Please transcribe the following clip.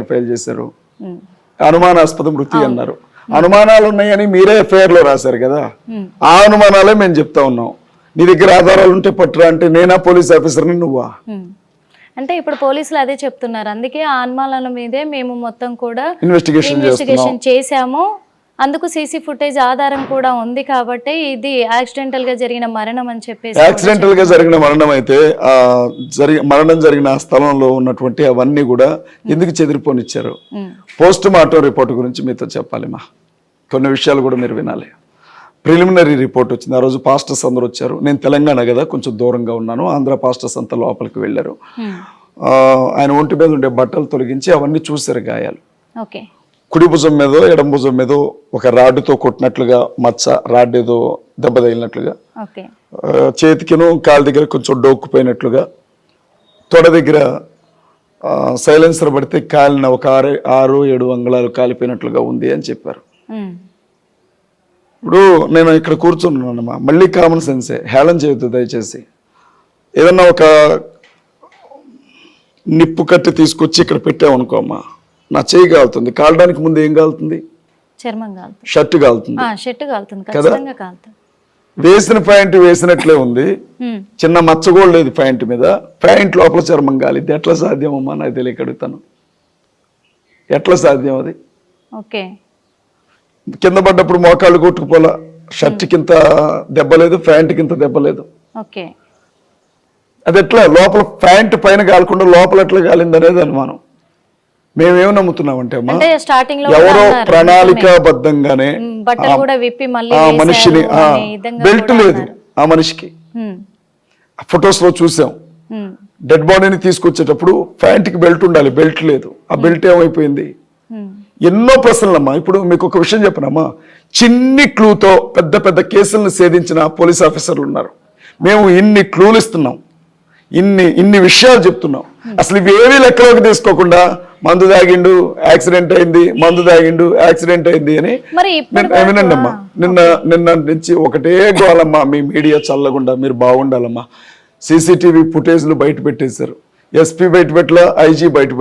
File చేశారు. అనుమానాస్పద మృతి అన్నారు. అనుమానాలు ఉన్నాయని మీరే ఎఫ్ఐఆర్ లో రాశారు కదా, ఆ అనుమానాలే మేము చెప్తా ఉన్నాం. నీ దగ్గర ఆధారాలు ఉంటే పట్టురా అంటే నేనా పోలీస్ ఆఫీసర్ని నువ్వా? అంటే ఇప్పుడు పోలీసులు అదే చెప్తున్నారు. అందుకే ఆ అనుమానాల మీదే మేము మొత్తం కూడా ఇన్వెస్టిగేషన్ చేశాము. అందుకు సీసీ ఫుటేజ్ ఆధారం కూడా ఉంది కాబట్టి ఇది యాక్సిడెంటల్ గా జరిగిన మరణం అని చెప్పేసి. యాక్సిడెంటల్ గా జరిగిన మరణం అయితే మరణం జరిగిన స్థలంలో ఉన్నటువంటి అవన్నీ కూడా ఎందుకు చెదిరిపోనిచ్చారు? పోస్ట్ మార్టం రిపోర్ట్ గురించి మీతో చెప్పాలి మా, కొన్ని విషయాలు కూడా మీరు వినాలి. ప్రిలిమినరీ రిపోర్ట్ వచ్చింది. ఆ రోజు పాస్టర్స్ అందరూ వచ్చారు. నేను తెలంగాణ కదా, కొంచెం దూరంగా ఉన్నాను. ఆంధ్ర పాస్టర్స్ అంతా లోపలికి వెళ్ళారు. ఆయన ఒంటి మీద ఉండే బట్టలు తొలగించి అవన్నీ చూశారు గాయాలు. కుడి భుజం మీదో ఎడం భుజం మీదో ఒక రాడ్డుతో కొట్టినట్లుగా మచ్చ, రాడ్ ఏదో దెబ్బ తగిలినట్లుగా, చేతికిను కాలు దగ్గర కొంచెం డోక్కుపోయినట్లుగా, తొడ దగ్గర సైలెన్సర్ పడితే కాలిన ఒక 6-7 అంగుళాలు కాలిపోయినట్లుగా ఉంది అని చెప్పారు. ఇప్పుడు నేను ఇక్కడ కూర్చున్నానమ్మా, మళ్ళీ కామన్ సెన్సే, హేళన చేయొద్దు దయచేసి. ఏదన్నా ఒక నిప్పు కట్టి తీసుకొచ్చి ఇక్కడ పెట్టామనుకోమ్మా, నా చేయి కాలుతుంది. కాలడానికి ముందు ఏం కాలుతుంది? చర్మం కాలుతుంది, షర్ట్ కాలుతుంది కదా. వేసిన ప్యాంట్ వేసినట్లే ఉంది, చిన్న మచ్చ కూడా లేదు ప్యాంట్ మీద. ప్యాంట్ లోపల చర్మం కాలిద్ది. ఎట్లా సాధ్యం అమ్మా? నాకు తెలియక అడుగుతాను, ఎట్లా సాధ్యం అది? కింద పడ్డప్పుడు మోకాళ్ళు కొట్టుకుపోలా, షర్ట్ కింద దెబ్బ లేదు, ప్యాంట్ కింద దెబ్బ లేదు. అది ఎట్లా లోపల ప్యాంట్ పైన కాలకుండా లోపల ఎట్లా కాలింది అనేది అనుమానం. మేమేం నమ్ముతున్నామంటే అమ్మా, ఎవరో ప్రణాళికాబద్ధంగానే ఆ మనిషిని, బెల్ట్ లేదు ఆ మనిషికి, ఫొటోస్ లో చూసాం. డెడ్ బాడీని తీసుకొచ్చేటప్పుడు ప్యాంట్కి బెల్ట్ ఉండాలి, బెల్ట్ లేదు. ఆ బెల్ట్ ఏమైపోయింది? ఎన్నో ప్రశ్నలమ్మా. ఇప్పుడు మీకు ఒక విషయం చెప్పనమ్మా, చిన్ని క్లూతో పెద్ద పెద్ద కేసులను ఛేదించిన పోలీస్ ఆఫీసర్లు ఉన్నారు. మేము ఇన్ని క్లూలు ఇస్తున్నాం, ఇన్ని విషయాలు చెప్తున్నాం. అసలు ఇవేవీ లెక్కలోకి తీసుకోకుండా మందు తాగిండు యాక్సిడెంట్ అయింది, మందు తాగిండు యాక్సిడెంట్ అయింది అని వినండి అమ్మా. నిన్న నుంచి ఒకటే గోలమ్మా, మీ మీడియా చల్లకుండా మీరు బాగుండాలమ్మా. CCTV ఫుటేజ్లు బయట పెట్టేశారు. SP బయట పెట్టలా, IG బయట